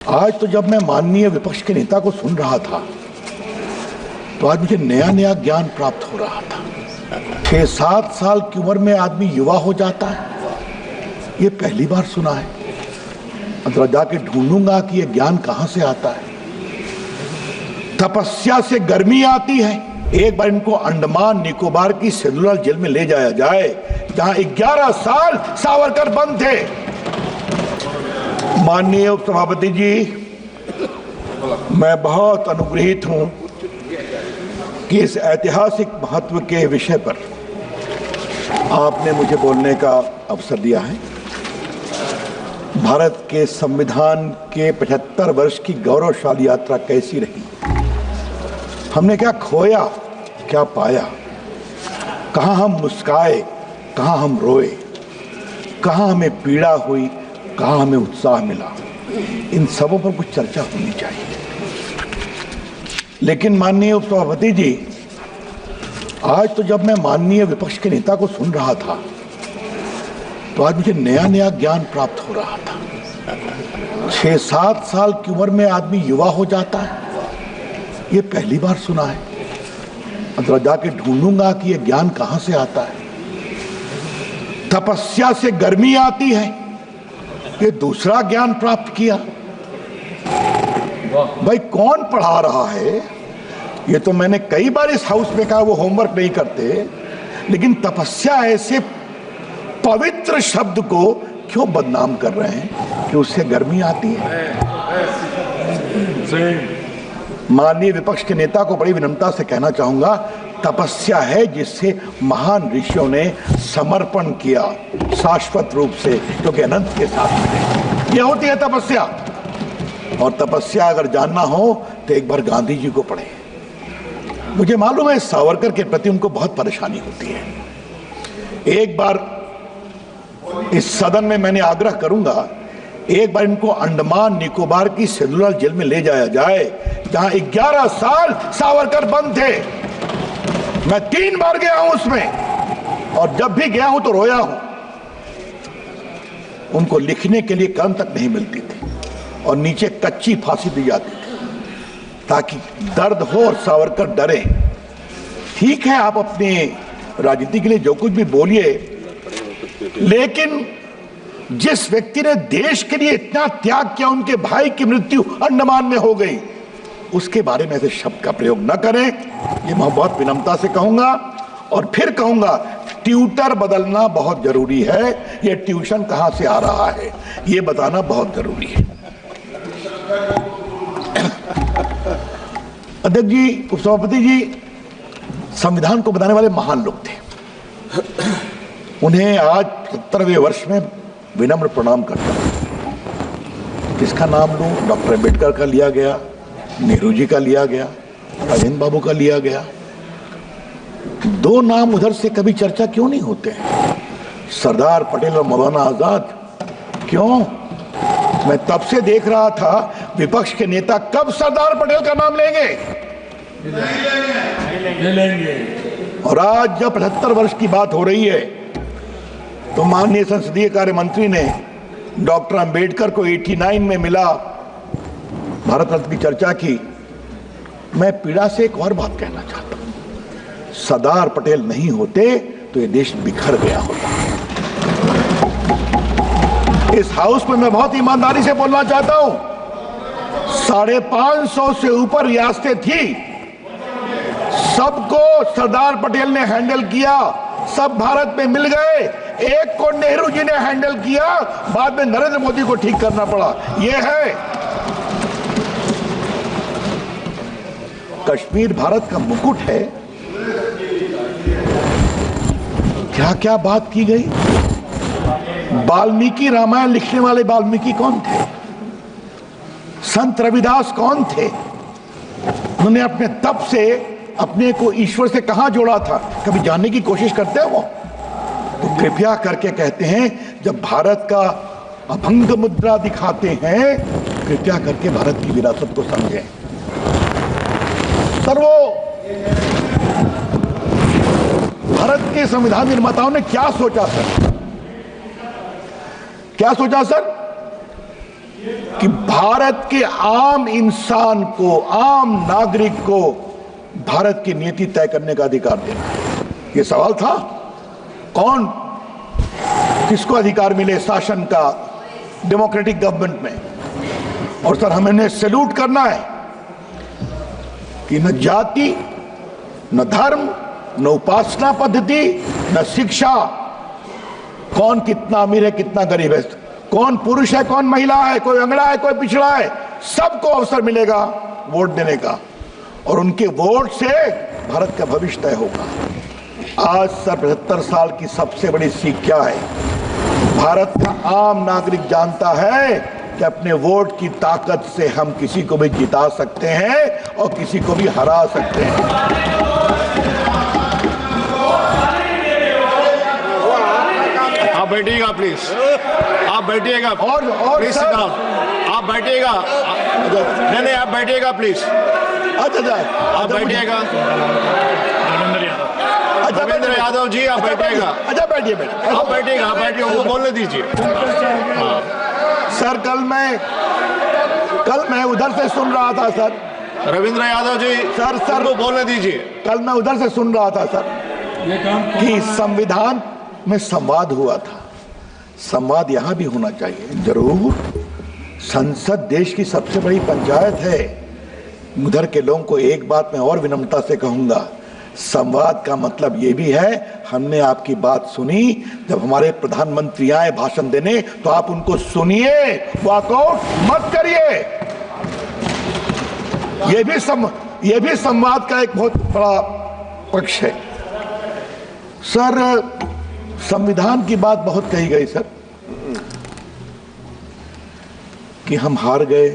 आज तो जब मैं माननीय विपक्ष के नेता को सुन रहा था तो आज मुझे नया नया ज्ञान प्राप्त हो रहा था। 6-7 साल की उम्र में आदमी युवा हो जाता है, ये पहली बार सुना है। अंदर जाके ढूंढूंगा कि ये ज्ञान कहां से आता है। तपस्या से गर्मी आती है। एक बार इनको अंडमान निकोबार की सेलुलर जेल में ले जाया जाए जहां 11 साल सावरकर बंद थे। माननीय उपसभापति जी, मैं बहुत अनुग्रहित हूं कि इस ऐतिहासिक महत्व के विषय पर आपने मुझे बोलने का अवसर दिया है। भारत के संविधान के 75 वर्ष की गौरवशाली यात्रा कैसी रही, हमने क्या खोया, क्या पाया, कहां हम मुस्काए, कहां हम रोए, कहां हमें पीड़ा हुई, कहां हमें उत्साह मिला, इन सबों पर कुछ चर्चा होनी चाहिए। लेकिन माननीय उपसभापति जी, आज तो जब मैं माननीय विपक्ष के नेता को सुन रहा था तो आज मुझे नया नया ज्ञान प्राप्त हो रहा था। 6-7 साल की उम्र में आदमी युवा हो जाता है, ये पहली बार सुना है। अंदर जाके ढूंढूंगा कि ये ज्ञान कहां से आता है। तपस्या से गर्मी आती है, ये दूसरा ज्ञान प्राप्त किया। भाई कौन पढ़ा रहा है? ये तो मैंने कई बार इस हाउस में कहा वो होमवर्क नहीं करते, लेकिन तपस्या ऐसे पवित्र शब्द को क्यों बदनाम कर रहे हैं कि उससे गर्मी आती है। माननीय विपक्ष के नेता को बड़ी विनम्रता से कहना चाहूंगा, तपस्या है जिससे महान ऋषियों ने समर्पण किया शाश्वत रूप से, जो कि अनंत के साथ मिले। यह होती है तपस्या। और तपस्या अगर जानना हो तो एक बार गांधी जी को पढ़े। मुझे मालूम है सावरकर के प्रति उनको बहुत परेशानी होती है। एक बार इस सदन में मैंने आग्रह करूंगा, एक बार इनको अंडमान निकोबार की सेलुलर जेल में ले जाया जाए जहां 11 साल सावरकर बंद थे। मैं 3 बार गया हूं उसमें, और जब भी गया हूं तो रोया हूं। उनको लिखने के लिए कलम तक नहीं मिलती थी और नीचे कच्ची फांसी दी जाती थी ताकि दर्द हो और सावरकर डरे। ठीक है, आप अपने राजनीति के लिए जो कुछ भी बोलिए, लेकिन जिस व्यक्ति ने देश के लिए इतना त्याग किया, उनके भाई की मृत्यु अंडमान में हो गई, उसके बारे में ऐसे शब्द का प्रयोग न करें, ये मैं बहुत विनम्रता से कहूंगा। और फिर कहूंगा, ट्यूटर बदलना बहुत जरूरी है। ये ट्यूशन कहां से आ रहा है ये बताना बहुत जरूरी है। अध्यक्ष जी, उपसभापति जी, संविधान को बनाने वाले महान लोग थे। उन्हें आज 70वें वर्ष में विनम्र प्रणाम करता हूं। किसका नाम लूं? डॉक्टर अम्बेडकर का लिया गया, नेहरू जी का लिया गया, राजेंद्र बाबू का लिया गया। 2 नाम उधर से कभी चर्चा क्यों नहीं होते हैं? सरदार पटेल और मौलाना आजाद क्यों? मैं तब से देख रहा था विपक्ष के नेता कब सरदार पटेल का नाम लेंगे। और आज जब 75 वर्ष की बात हो रही है तो माननीय संसदीय कार्य मंत्री ने डॉक्टर अंबेडकर को 89 में मिला भारत रत्न की चर्चा की। मैं पीड़ा से एक और बात कहना चाहता हूं, सरदार पटेल नहीं होते तो ये देश बिखर गया होता। इस हाउस में मैं बहुत ईमानदारी से बोलना चाहता हूं, 550 से ऊपर रियासतें थी, सबको सरदार पटेल ने हैंडल किया, सब भारत में मिल गए। एक को नेहरू जी ने हैंडल किया, बाद में नरेंद्र मोदी को ठीक करना पड़ा। यह है कश्मीर भारत का मुकुट है। क्या क्या बात की गई। वाल्मीकि रामायण लिखने वाले वाल्मीकि कौन थे? संत रविदास कौन थे? उन्होंने अपने तप से अपने को ईश्वर से कहां जोड़ा था, कभी जानने की कोशिश करते हो? तो कृपया करके कहते हैं, जब भारत का अभंग मुद्रा दिखाते हैं, कृपया करके भारत की विरासत को समझें। सर, वो भारत के संविधान निर्माताओं ने क्या सोचा सर? क्या सोचा सर? कि भारत के आम इंसान को, आम नागरिक को भारत की नीति तय करने का अधिकार देना है। ये सवाल था। कौन, किसको अधिकार मिले शासन का डेमोक्रेटिक गवर्नमेंट में? और सर हमें सैल्यूट करना है कि न जाति, न धर्म, न उपासना पद्धति, न शिक्षा, कौन कितना अमीर है कितना गरीब है, कौन पुरुष है कौन महिला है, कोई अंगड़ा है कोई पिछड़ा है, सबको अवसर मिलेगा वोट देने का और उनके वोट से भारत का भविष्य तय होगा। आज सर 75 साल की सबसे बड़ी सीख क्या है? भारत का आम नागरिक जानता है कि अपने वोट की ताकत से हम किसी को भी जिता सकते हैं और किसी को भी हरा सकते हैं। आप बैठिएगा प्लीज, आप बैठिएगा और प्लीज, आप बैठिएगा। नहीं आप बैठिएगा प्लीज, अच्छा आप बैठिएगा। रविंद्र यादव जी आप बैठिएगा। अच्छा बैठिए आप बैठिएगा, आप बैठिए, उनको बोलने दीजिए। सर कल मैं उधर से सुन रहा था सर। रविंद्र यादव जी सर उनको बोलने दीजिए। कल मैं उधर से सुन रहा था सर कि संविधान में संवाद हुआ था। संवाद यहां भी होना चाहिए जरूर। संसद देश की सबसे बड़ी पंचायत है। उधर के लोगों को एक बात मैं और विनम्रता से कहूंगा, संवाद का मतलब ये भी है, हमने आपकी बात सुनी, जब हमारे प्रधानमंत्री आए भाषण देने तो आप उनको सुनिए, वॉकआउट मत करिए। ये भी संवाद का एक बहुत बड़ा पक्ष है। सर संविधान की बात बहुत कही गई सर कि हम हार गए,